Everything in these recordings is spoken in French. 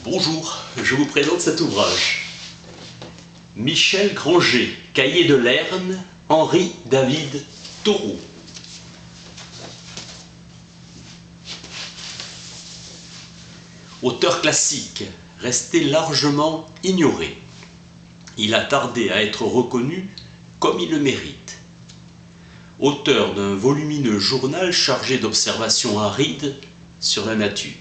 Bonjour, je vous présente cet ouvrage. Michel Granger, Cahiers de Lerne, Henri David Thoreau. Auteur classique, resté largement ignoré. Il a tardé à être reconnu comme il le mérite. Auteur d'un volumineux journal chargé d'observations arides sur la nature.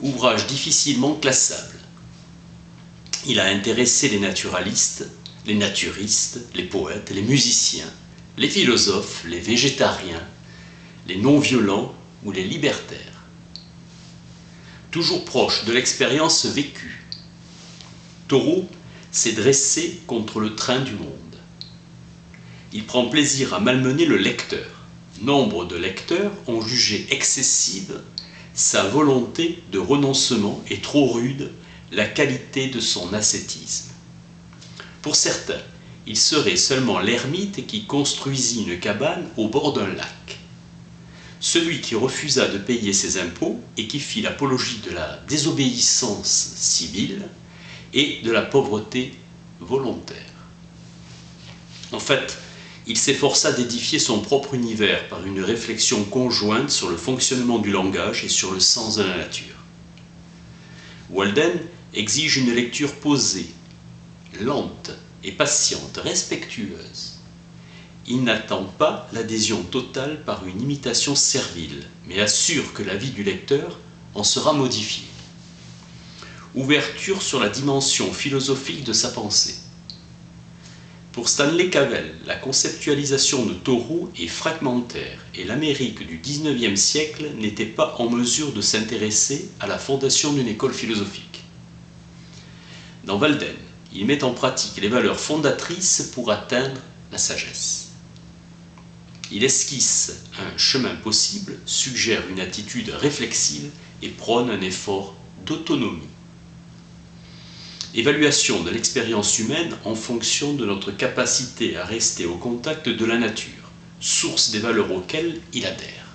Ouvrage difficilement classable. Il a intéressé les naturalistes, les naturistes, les poètes, les musiciens, les philosophes, les végétariens, les non-violents ou les libertaires. Toujours proche de l'expérience vécue, Thoreau s'est dressé contre le train du monde. Il prend plaisir à malmener le lecteur. Nombre de lecteurs ont jugé excessive sa volonté de renoncement et trop rude la qualité de son ascétisme. Pour certains, il serait seulement l'ermite qui construisit une cabane au bord d'un lac. Celui qui refusa de payer ses impôts et qui fit l'apologie de la désobéissance civile et de la pauvreté volontaire. En fait, il s'efforça d'édifier son propre univers par une réflexion conjointe sur le fonctionnement du langage et sur le sens de la nature. Walden exige une lecture posée, lente et patiente, respectueuse. Il n'attend pas l'adhésion totale par une imitation servile, mais assure que la vie du lecteur en sera modifiée. Ouverture sur la dimension philosophique de sa pensée. Pour Stanley Cavell, la conceptualisation de Thoreau est fragmentaire et l'Amérique du XIXe siècle n'était pas en mesure de s'intéresser à la fondation d'une école philosophique. Dans Walden, il met en pratique les valeurs fondatrices pour atteindre la sagesse. Il esquisse un chemin possible, suggère une attitude réflexive et prône un effort d'autonomie. Évaluation de l'expérience humaine en fonction de notre capacité à rester au contact de la nature, source des valeurs auxquelles il adhère.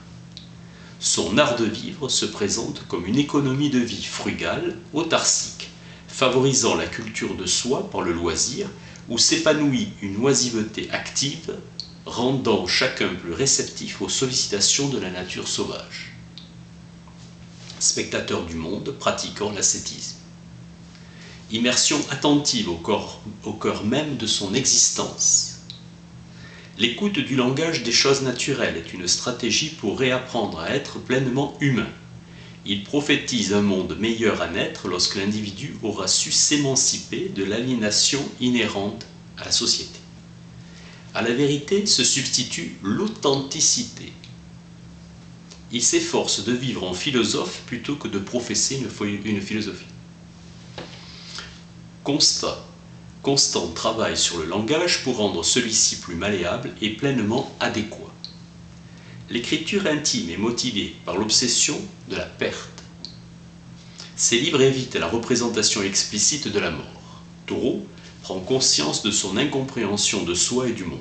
Son art de vivre se présente comme une économie de vie frugale, autarcique, favorisant la culture de soi par le loisir, où s'épanouit une oisiveté active, rendant chacun plus réceptif aux sollicitations de la nature sauvage. Spectateur du monde pratiquant l'ascétisme. Immersion attentive au cœur même de son existence. L'écoute du langage des choses naturelles est une stratégie pour réapprendre à être pleinement humain. Il prophétise un monde meilleur à naître lorsque l'individu aura su s'émanciper de l'aliénation inhérente à la société. À la vérité se substitue l'authenticité. Il s'efforce de vivre en philosophe plutôt que de professer une philosophie. Constant travail sur le langage pour rendre celui-ci plus malléable et pleinement adéquat. L'écriture intime est motivée par l'obsession de la perte. Ses livres évitent la représentation explicite de la mort. Thoreau prend conscience de son incompréhension de soi et du monde.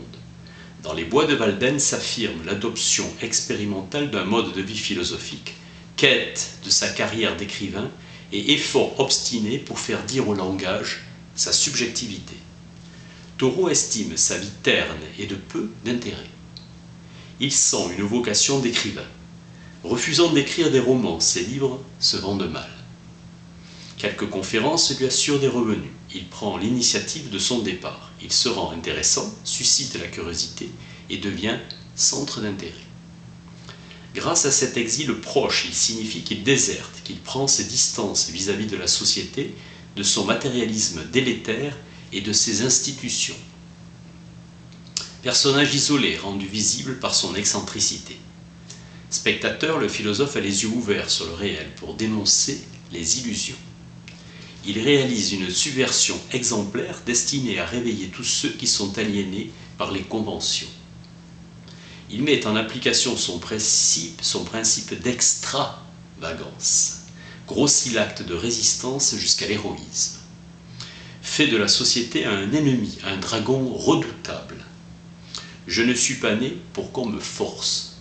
Dans les bois de Walden s'affirme l'adoption expérimentale d'un mode de vie philosophique, quête de sa carrière d'écrivain et effort obstiné pour faire dire au langage sa subjectivité. Thoreau estime sa vie terne et de peu d'intérêt. Il sent une vocation d'écrivain. Refusant d'écrire des romans, ses livres se vendent mal. Quelques conférences lui assurent des revenus. Il prend l'initiative de son départ. Il se rend intéressant, suscite la curiosité et devient centre d'intérêt. Grâce à cet exil proche, il signifie qu'il déserte, qu'il prend ses distances vis-à-vis de la société, de son matérialisme délétère et de ses institutions. Personnage isolé, rendu visible par son excentricité. Spectateur, le philosophe a les yeux ouverts sur le réel pour dénoncer les illusions. Il réalise une subversion exemplaire destinée à réveiller tous ceux qui sont aliénés par les conventions. Il met en application son principe d'extravagance, grossit l'acte de résistance jusqu'à l'héroïsme, fait de la société un ennemi, un dragon redoutable. Je ne suis pas né pour qu'on me force.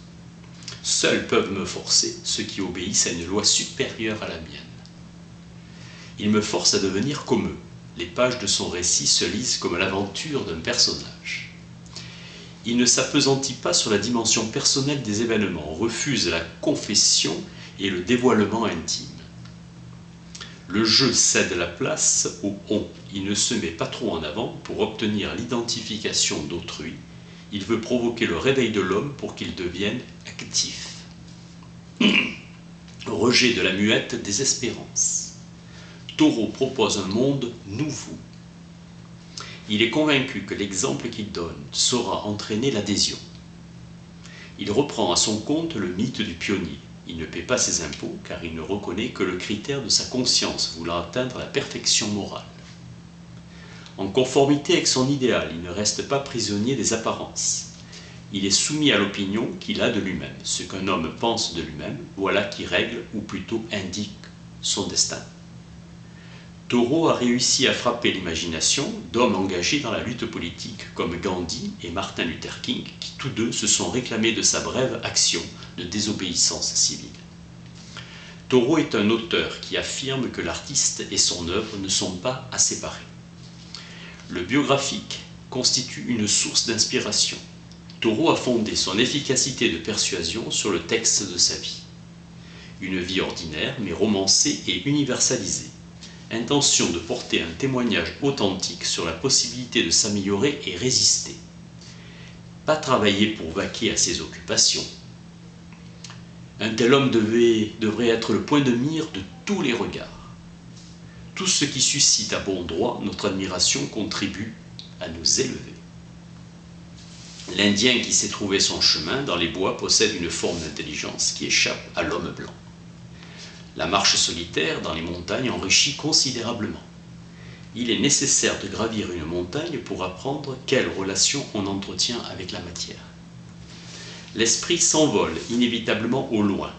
Seuls peuvent me forcer ceux qui obéissent à une loi supérieure à la mienne. Il me force à devenir comme eux. Les pages de son récit se lisent comme l'aventure d'un personnage. Il ne s'appesantit pas sur la dimension personnelle des événements, refuse la confession et le dévoilement intime. Le jeu cède la place au « on ». Il ne se met pas trop en avant pour obtenir l'identification d'autrui. Il veut provoquer le réveil de l'homme pour qu'il devienne actif. Rejet de la muette désespérance. Thoreau propose un monde nouveau. Il est convaincu que l'exemple qu'il donne saura entraîner l'adhésion. Il reprend à son compte le mythe du pionnier. Il ne paie pas ses impôts car il ne reconnaît que le critère de sa conscience voulant atteindre la perfection morale. En conformité avec son idéal, il ne reste pas prisonnier des apparences. Il est soumis à l'opinion qu'il a de lui-même. Ce qu'un homme pense de lui-même, voilà qui règle, ou plutôt indique, son destin. Thoreau a réussi à frapper l'imagination d'hommes engagés dans la lutte politique comme Gandhi et Martin Luther King, qui tous deux se sont réclamés de sa brève action de désobéissance civile. Thoreau est un auteur qui affirme que l'artiste et son œuvre ne sont pas à séparer. Le biographique constitue une source d'inspiration. Thoreau a fondé son efficacité de persuasion sur le texte de sa vie. Une vie ordinaire mais romancée et universalisée. Intention de porter un témoignage authentique sur la possibilité de s'améliorer et résister. Pas travailler pour vaquer à ses occupations. Un tel homme devrait être le point de mire de tous les regards. Tout ce qui suscite à bon droit notre admiration contribue à nous élever. L'Indien qui s'est trouvé son chemin dans les bois possède une forme d'intelligence qui échappe à l'homme blanc. La marche solitaire dans les montagnes enrichit considérablement. Il est nécessaire de gravir une montagne pour apprendre quelle relation on entretient avec la matière. L'esprit s'envole inévitablement au loin.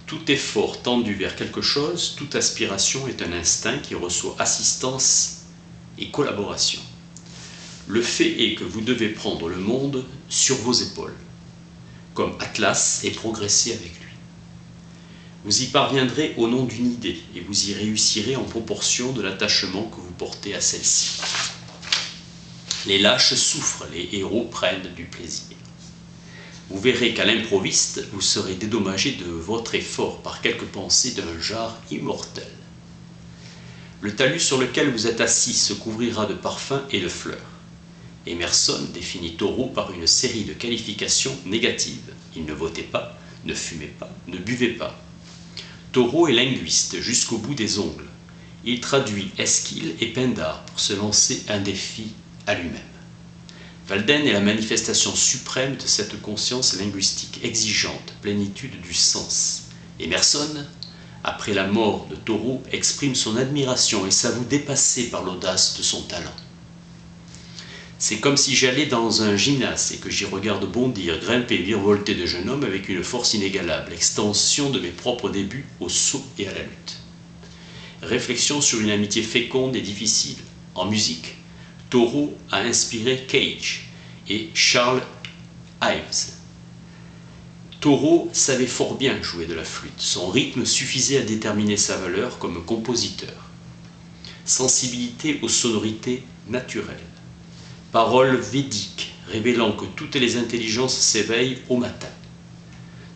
Tout effort tendu vers quelque chose, toute aspiration est un instinct qui reçoit assistance et collaboration. Le fait est que vous devez prendre le monde sur vos épaules, comme Atlas, et progresser avec lui. Vous y parviendrez au nom d'une idée et vous y réussirez en proportion de l'attachement que vous portez à celle-ci. Les lâches souffrent, les héros prennent du plaisir. Vous verrez qu'à l'improviste, vous serez dédommagé de votre effort par quelques pensées d'un genre immortel. Le talus sur lequel vous êtes assis se couvrira de parfums et de fleurs. Emerson définit Thoreau par une série de qualifications négatives. Il ne votait pas, ne fumait pas, ne buvait pas. Thoreau est linguiste jusqu'au bout des ongles. Il traduit Esquil et Pindare pour se lancer un défi à lui-même. Walden est la manifestation suprême de cette conscience linguistique exigeante, plénitude du sens. Emerson, après la mort de Thoreau, exprime son admiration et s'avoue dépassé par l'audace de son talent. C'est comme si j'allais dans un gymnase et que j'y regarde bondir, grimper, virevolter de jeunes hommes avec une force inégalable, extension de mes propres débuts au saut et à la lutte. Réflexion sur une amitié féconde et difficile. En musique, Thoreau a inspiré Cage et Charles Ives. Thoreau savait fort bien jouer de la flûte. Son rythme suffisait à déterminer sa valeur comme compositeur. Sensibilité aux sonorités naturelles. Paroles védiques révélant que toutes les intelligences s'éveillent au matin.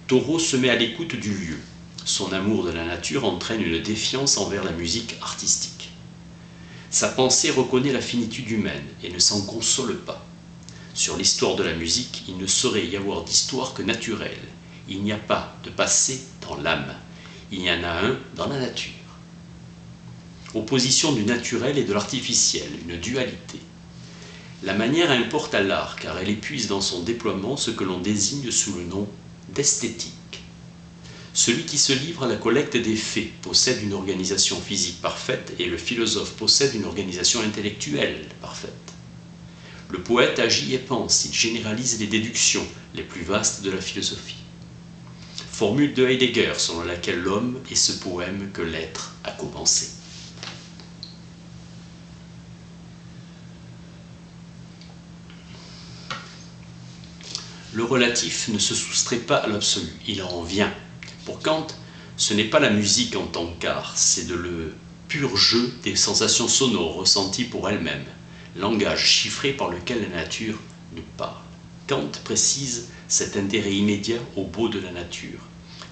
Thoreau se met à l'écoute du lieu. Son amour de la nature entraîne une défiance envers la musique artistique. Sa pensée reconnaît la finitude humaine et ne s'en console pas. Sur l'histoire de la musique, il ne saurait y avoir d'histoire que naturelle. Il n'y a pas de passé dans l'âme. Il y en a un dans la nature. Opposition du naturel et de l'artificiel, une dualité. La manière importe à l'art car elle épuise dans son déploiement ce que l'on désigne sous le nom d'esthétique. Celui qui se livre à la collecte des faits possède une organisation physique parfaite et le philosophe possède une organisation intellectuelle parfaite. Le poète agit et pense, il généralise les déductions les plus vastes de la philosophie. Formule de Heidegger selon laquelle l'homme est ce poème que l'être a commencé. Le relatif ne se soustrait pas à l'absolu, il en vient. Pour Kant, ce n'est pas la musique en tant qu'art, c'est de le pur jeu des sensations sonores ressenties pour elles-mêmes, langage chiffré par lequel la nature nous parle. Kant précise cet intérêt immédiat au beau de la nature,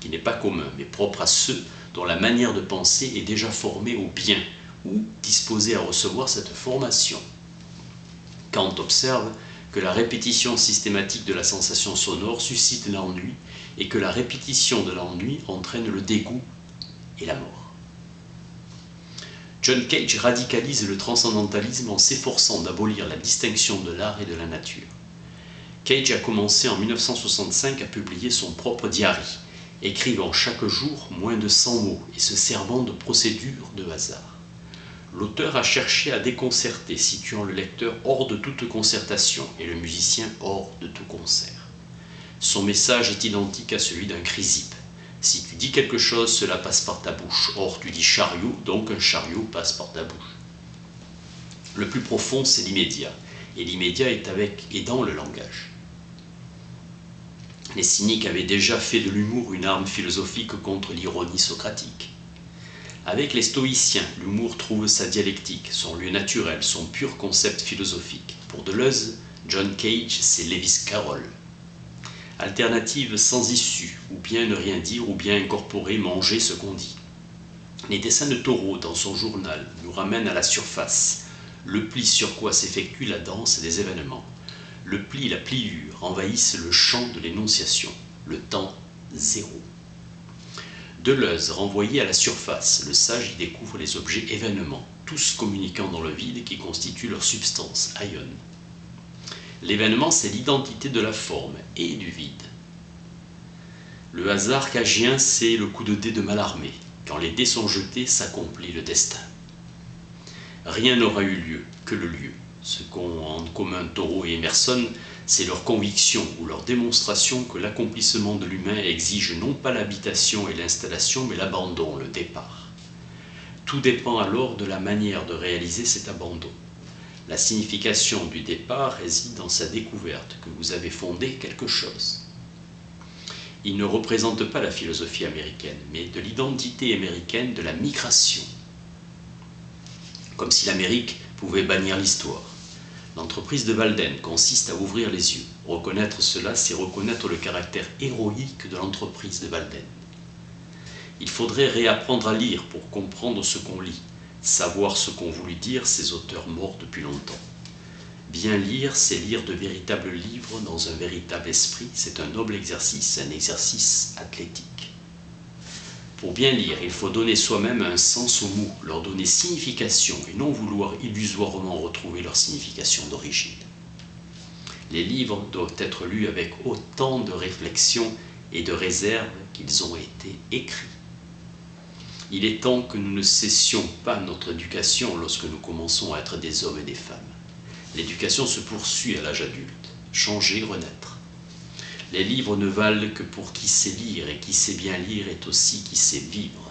qui n'est pas commun, mais propre à ceux dont la manière de penser est déjà formée au bien, ou disposée à recevoir cette formation. Kant observe que la répétition systématique de la sensation sonore suscite l'ennui et que la répétition de l'ennui entraîne le dégoût et la mort. John Cage radicalise le transcendantalisme en s'efforçant d'abolir la distinction de l'art et de la nature. Cage a commencé en 1965 à publier son propre diary, écrivant chaque jour moins de 100 mots et se servant de procédures de hasard. L'auteur a cherché à déconcerter, situant le lecteur hors de toute concertation et le musicien hors de tout concert. Son message est identique à celui d'un chrysippe. Si tu dis quelque chose, cela passe par ta bouche. Or, tu dis chariot, donc un chariot passe par ta bouche. Le plus profond, c'est l'immédiat. Et l'immédiat est dans le langage. Les cyniques avaient déjà fait de l'humour une arme philosophique contre l'ironie socratique. Avec les stoïciens, l'humour trouve sa dialectique, son lieu naturel, son pur concept philosophique. Pour Deleuze, John Cage, c'est Lewis Carroll. Alternative sans issue, ou bien ne rien dire, ou bien incorporer, manger ce qu'on dit. Les dessins de Thoreau dans son journal nous ramènent à la surface, le pli sur quoi s'effectue la danse des événements. Le pli et la pliure envahissent le champ de l'énonciation, le temps zéro. Deleuze renvoyé à la surface, le sage y découvre les objets événements, tous communiquant dans le vide qui constitue leur substance, aion. L'événement, c'est l'identité de la forme et du vide. Le hasard cagien, c'est le coup de dé de Mallarmé. Quand les dés sont jetés, s'accomplit le destin. Rien n'aura eu lieu que le lieu. Ce qu'ont en commun Thoreau et Emerson, c'est leur conviction ou leur démonstration que l'accomplissement de l'humain exige non pas l'habitation et l'installation, mais l'abandon, le départ. Tout dépend alors de la manière de réaliser cet abandon. La signification du départ réside dans sa découverte que vous avez fondé quelque chose. Il ne représente pas la philosophie américaine, mais de l'identité américaine de la migration. Comme si l'Amérique pouvait bannir l'histoire. L'entreprise de Walden consiste à ouvrir les yeux. Reconnaître cela, c'est reconnaître le caractère héroïque de l'entreprise de Walden. Il faudrait réapprendre à lire pour comprendre ce qu'on lit. Savoir ce qu'ont voulu dire ces auteurs morts depuis longtemps. Bien lire, c'est lire de véritables livres dans un véritable esprit. C'est un noble exercice, un exercice athlétique. Pour bien lire, il faut donner soi-même un sens aux mots, leur donner signification et non vouloir illusoirement retrouver leur signification d'origine. Les livres doivent être lus avec autant de réflexion et de réserve qu'ils ont été écrits. Il est temps que nous ne cessions pas notre éducation lorsque nous commençons à être des hommes et des femmes. L'éducation se poursuit à l'âge adulte. Changer, renaître. Les livres ne valent que pour qui sait lire, et qui sait bien lire est aussi qui sait vivre.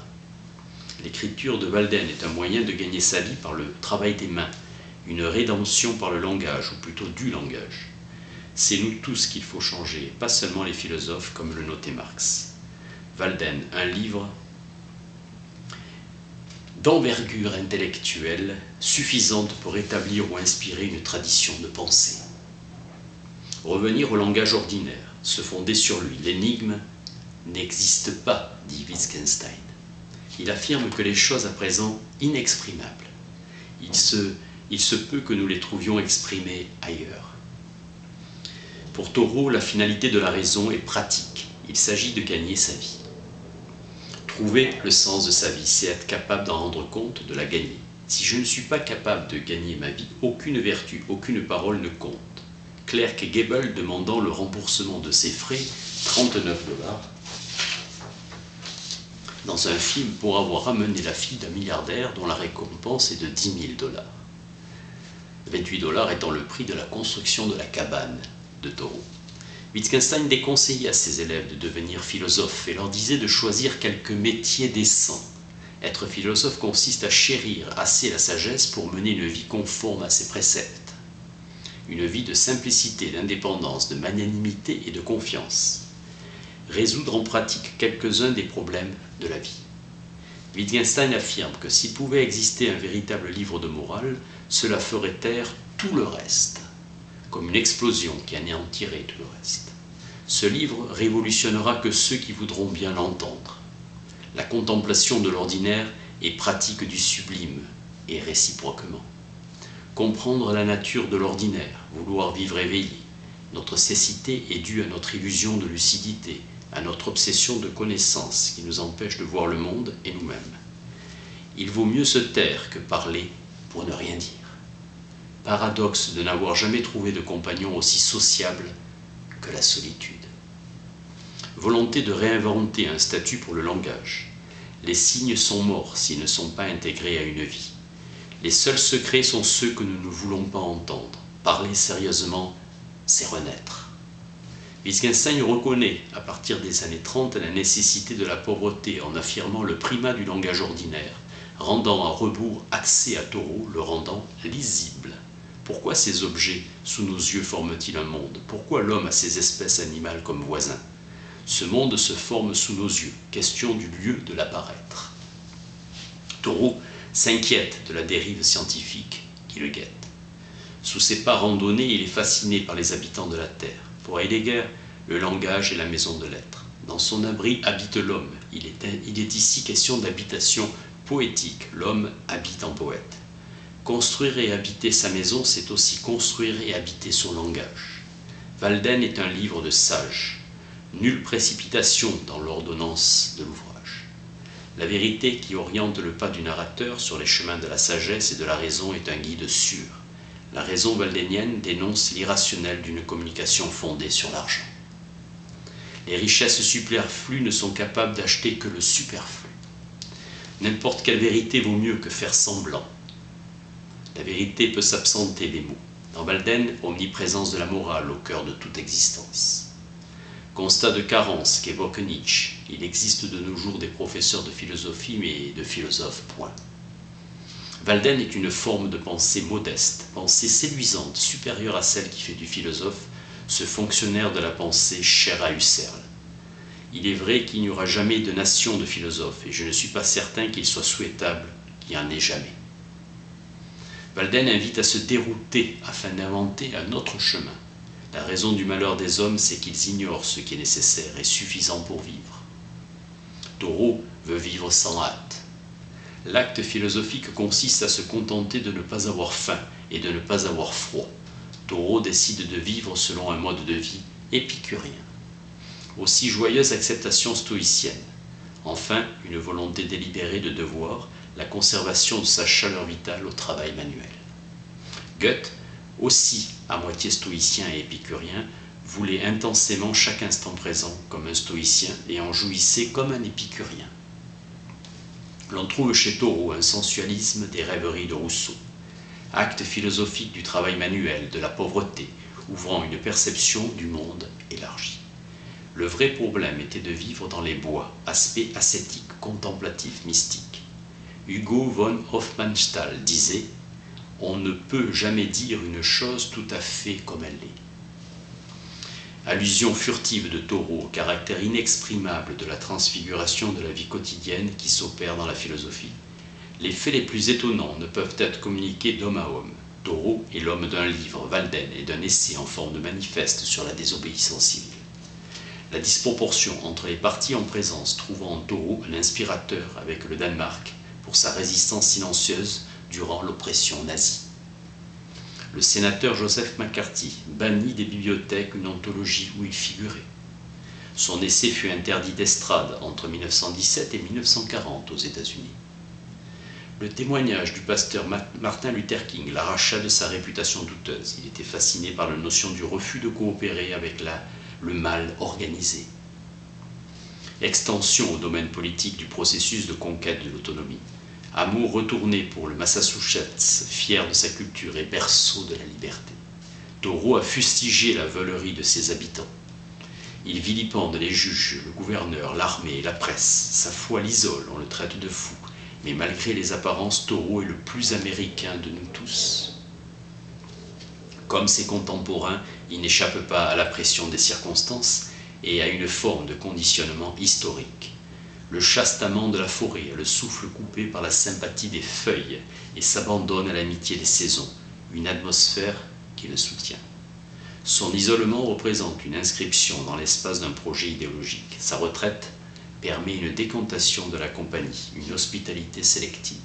L'écriture de Walden est un moyen de gagner sa vie par le travail des mains, une rédemption par le langage, ou plutôt du langage. C'est nous tous qu'il faut changer, pas seulement les philosophes comme le notait Marx. Walden, un livre d'envergure intellectuelle suffisante pour établir ou inspirer une tradition de pensée. Revenir au langage ordinaire, se fonder sur lui. L'énigme n'existe pas, dit Wittgenstein. Il affirme que les choses à présent inexprimables, il se peut que nous les trouvions exprimées ailleurs. Pour Thoreau, la finalité de la raison est pratique. Il s'agit de gagner sa vie. Trouver le sens de sa vie, c'est être capable d'en rendre compte, de la gagner. Si je ne suis pas capable de gagner ma vie, aucune vertu, aucune parole ne compte. Clark Gable demandant le remboursement de ses frais, 39 $, dans un film pour avoir ramené la fille d'un milliardaire dont la récompense est de 10 000 $. 28 $ étant le prix de la construction de la cabane de Thoreau. Wittgenstein déconseillait à ses élèves de devenir philosophes et leur disait de choisir quelques métiers décents. Être philosophe consiste à chérir assez la sagesse pour mener une vie conforme à ses préceptes. Une vie de simplicité, d'indépendance, de magnanimité et de confiance. Résoudre en pratique quelques-uns des problèmes de la vie. Wittgenstein affirme que s'il pouvait exister un véritable livre de morale, cela ferait taire tout le reste, comme une explosion qui anéantirait tout le reste. Ce livre révolutionnera que ceux qui voudront bien l'entendre. La contemplation de l'ordinaire est pratique du sublime, et réciproquement. Comprendre la nature de l'ordinaire, vouloir vivre éveillé. Notre cécité est due à notre illusion de lucidité, à notre obsession de connaissance qui nous empêche de voir le monde et nous-mêmes. Il vaut mieux se taire que parler pour ne rien dire. Paradoxe de n'avoir jamais trouvé de compagnon aussi sociable que la solitude. Volonté de réinventer un statut pour le langage. Les signes sont morts s'ils ne sont pas intégrés à une vie. Les seuls secrets sont ceux que nous ne voulons pas entendre. Parler sérieusement, c'est renaître. Wittgenstein reconnaît, à partir des années 30, la nécessité de la pauvreté en affirmant le primat du langage ordinaire, rendant à rebours accès à Thoreau, le rendant lisible. Pourquoi ces objets sous nos yeux forment-ils un monde? Pourquoi l'homme a ces espèces animales comme voisins? Ce monde se forme sous nos yeux, question du lieu de l'apparaître. Thoreau s'inquiète de la dérive scientifique qui le guette. Sous ses pas randonnés, il est fasciné par les habitants de la Terre. Pour Heidegger, le langage est la maison de l'être. Dans son abri habite l'homme. Il est ici question d'habitation poétique. L'homme habite en poète. Construire et habiter sa maison, c'est aussi construire et habiter son langage. Walden est un livre de sages. Nulle précipitation dans l'ordonnance de l'ouvrage. La vérité qui oriente le pas du narrateur sur les chemins de la sagesse et de la raison est un guide sûr. La raison waldenienne dénonce l'irrationnel d'une communication fondée sur l'argent. Les richesses superflues ne sont capables d'acheter que le superflu. N'importe quelle vérité vaut mieux que faire semblant. La vérité peut s'absenter des mots. Dans Walden, omniprésence de la morale au cœur de toute existence. Constat de carence qu'évoque Nietzsche. Il existe de nos jours des professeurs de philosophie, mais de philosophes, point. Walden est une forme de pensée modeste, pensée séduisante, supérieure à celle qui fait du philosophe ce fonctionnaire de la pensée cher à Husserl. Il est vrai qu'il n'y aura jamais de nation de philosophes, et je ne suis pas certain qu'il soit souhaitable qu'il n'y en ait jamais. Walden invite à se dérouter afin d'inventer un autre chemin. La raison du malheur des hommes, c'est qu'ils ignorent ce qui est nécessaire et suffisant pour vivre. Thoreau veut vivre sans hâte. L'acte philosophique consiste à se contenter de ne pas avoir faim et de ne pas avoir froid. Thoreau décide de vivre selon un mode de vie épicurien. Aussi joyeuse acceptation stoïcienne. Enfin, une volonté délibérée de devoir, la conservation de sa chaleur vitale au travail manuel. Goethe, aussi à moitié stoïcien et épicurien, voulait intensément chaque instant présent comme un stoïcien et en jouissait comme un épicurien. L'on trouve chez Thoreau un sensualisme des rêveries de Rousseau, acte philosophique du travail manuel, de la pauvreté, ouvrant une perception du monde élargie. Le vrai problème était de vivre dans les bois, aspect ascétique, contemplatif, mystique. Hugo von Hofmannsthal disait « On ne peut jamais dire une chose tout à fait comme elle est ». Allusion furtive de Thoreau au caractère inexprimable de la transfiguration de la vie quotidienne qui s'opère dans la philosophie. Les faits les plus étonnants ne peuvent être communiqués d'homme à homme. Thoreau est l'homme d'un livre, Walden, et d'un essai en forme de manifeste sur la désobéissance civile. La disproportion entre les partis en présence trouvant en Thoreau un inspirateur avec le Danemark pour sa résistance silencieuse durant l'oppression nazie. Le sénateur Joseph McCarthy bannit des bibliothèques une anthologie où il figurait. Son essai fut interdit d'estrade entre 1917 et 1940 aux États-Unis. Le témoignage du pasteur Martin Luther King l'arracha de sa réputation douteuse. Il était fasciné par la notion du refus de coopérer avec le mal organisé. Extension au domaine politique du processus de conquête de l'autonomie. Amour retourné pour le Massachusetts, fier de sa culture et berceau de la liberté. Thoreau a fustigé la veulerie de ses habitants. Il vilipende les juges, le gouverneur, l'armée et la presse. Sa foi l'isole, on le traite de fou. Mais malgré les apparences, Thoreau est le plus américain de nous tous. Comme ses contemporains, il n'échappe pas à la pression des circonstances et à une forme de conditionnement historique. le chaste amant de la forêt a le souffle coupé par la sympathie des feuilles et s'abandonne à l'amitié des saisons, une atmosphère qui le soutient. Son isolement représente une inscription dans l'espace d'un projet idéologique. Sa retraite permet une décantation de la compagnie, une hospitalité sélective.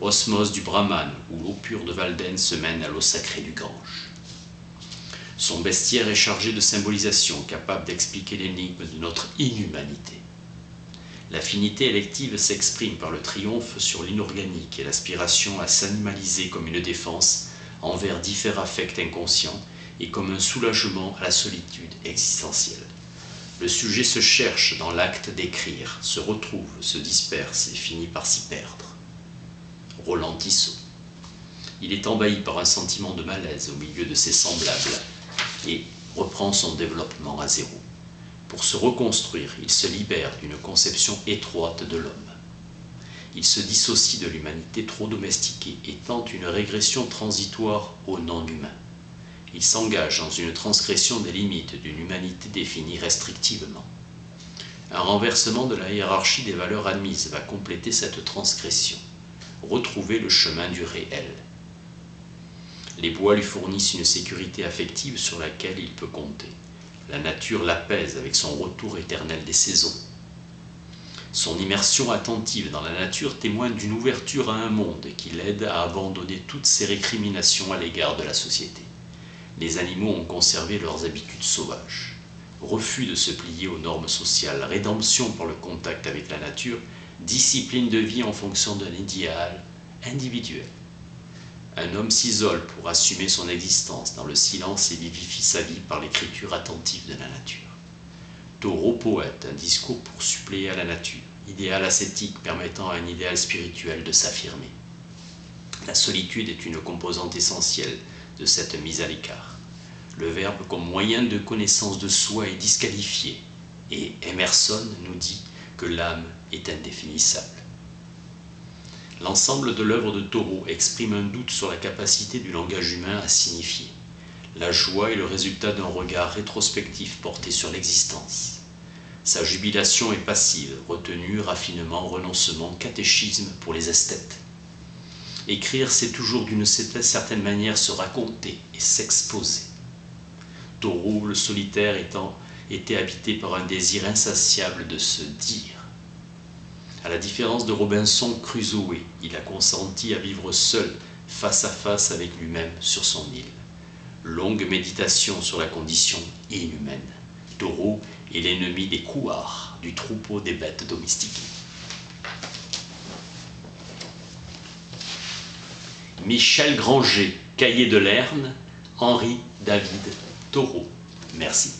Osmose du Brahman, où l'eau pure de Walden se mène à l'eau sacrée du Gange. Son bestiaire est chargé de symbolisations capables d'expliquer l'énigme de notre inhumanité. L'affinité élective s'exprime par le triomphe sur l'inorganique et l'aspiration à s'animaliser comme une défense envers différents affects inconscients et comme un soulagement à la solitude existentielle. Le sujet se cherche dans l'acte d'écrire, se retrouve, se disperse et finit par s'y perdre. Roland Tissot. Il est envahi par un sentiment de malaise au milieu de ses semblables et reprend son développement à zéro. Pour se reconstruire, il se libère d'une conception étroite de l'homme. Il se dissocie de l'humanité trop domestiquée et tente une régression transitoire au non-humain. Il s'engage dans une transgression des limites d'une humanité définie restrictivement. Un renversement de la hiérarchie des valeurs admises va compléter cette transgression. Retrouver le chemin du réel. Les bois lui fournissent une sécurité affective sur laquelle il peut compter. La nature l'apaise avec son retour éternel des saisons. Son immersion attentive dans la nature témoigne d'une ouverture à un monde qui l'aide à abandonner toutes ses récriminations à l'égard de la société. Les animaux ont conservé leurs habitudes sauvages. Refus de se plier aux normes sociales, rédemption par le contact avec la nature, discipline de vie en fonction d'un idéal individuel. Un homme s'isole pour assumer son existence dans le silence et vivifie sa vie par l'écriture attentive de la nature. Thoreau poète, un discours pour suppléer à la nature, idéal ascétique permettant à un idéal spirituel de s'affirmer. La solitude est une composante essentielle de cette mise à l'écart. Le verbe comme moyen de connaissance de soi est disqualifié, et Emerson nous dit que l'âme est indéfinissable. L'ensemble de l'œuvre de Thoreau exprime un doute sur la capacité du langage humain à signifier. La joie est le résultat d'un regard rétrospectif porté sur l'existence. Sa jubilation est passive, retenue, raffinement, renoncement, catéchisme pour les esthètes. Écrire, c'est toujours d'une certaine manière se raconter et s'exposer. Thoreau, le solitaire, était habité par un désir insatiable de se dire. À la différence de Robinson Crusoe, il a consenti à vivre seul, face à face avec lui-même sur son île. Longue méditation sur la condition inhumaine. Thoreau est l'ennemi des couards, du troupeau des bêtes domestiquées. Michel Granger, Cahiers de Lerne, Henri David Thoreau. Merci.